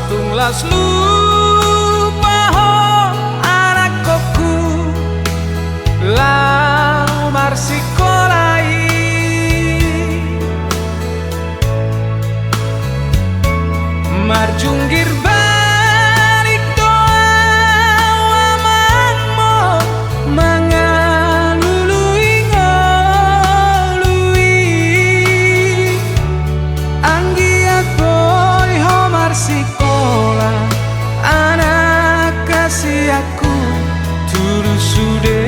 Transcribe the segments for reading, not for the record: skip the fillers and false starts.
tunglas lumaho anakku lamar sikolai marjunggir balik doa amangmo mangalului ngolui anggi boy homar sikola anak kasih aku tulus sude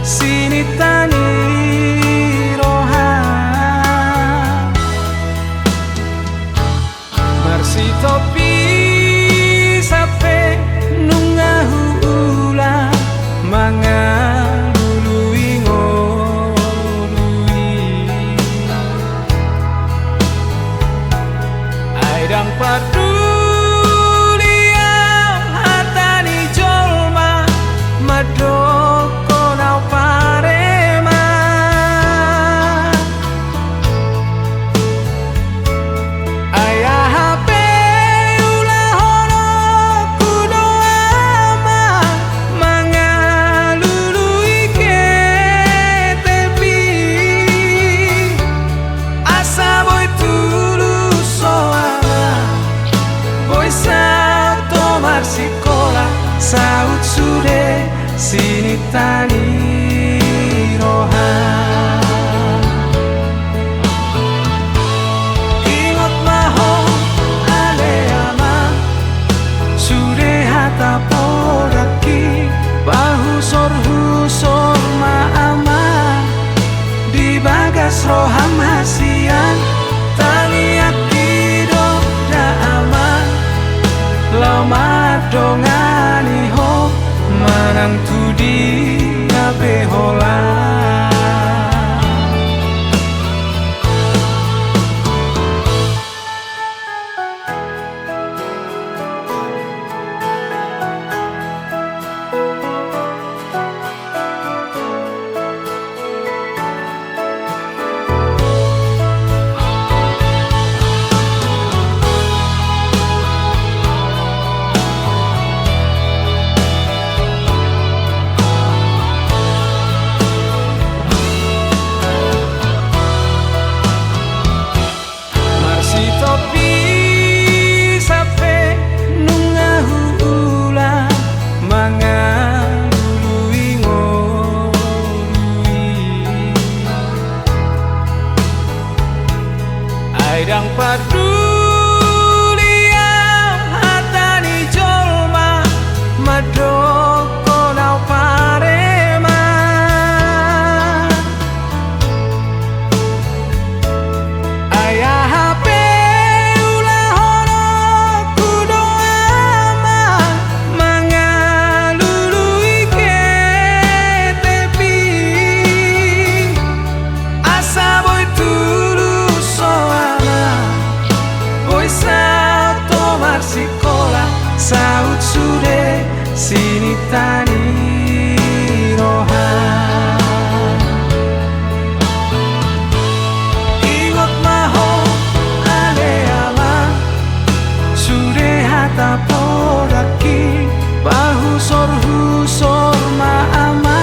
sini tani rohan marsi topi sape nungahu ula mangalului ngolui aidang padulia hatani jolma madoko nau parema ayah hape ulah hono kudo ama mangalului ke tepi asa boy tulus soala boy sao tomar sikola saut sude sini tani rohan ingot maho ale ama sude hata podaki bahu sor ma ama di bagas roham hasian tangi akido da ama lama dongani ho manang tudi ngabe hola aidang padulia hatani jolma madoko nau parema ayah hape ulah hono kudo ama mangalului ke tepi asa boy tulus soala boy sao tomar sikola saut sude sini tani rohan ingot maho ale ama sude hata podaki bahu sor ma ama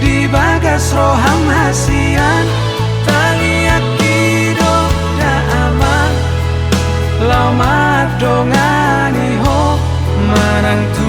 di bagas roham hasian tangi akido da ama lama dongani ho manang tu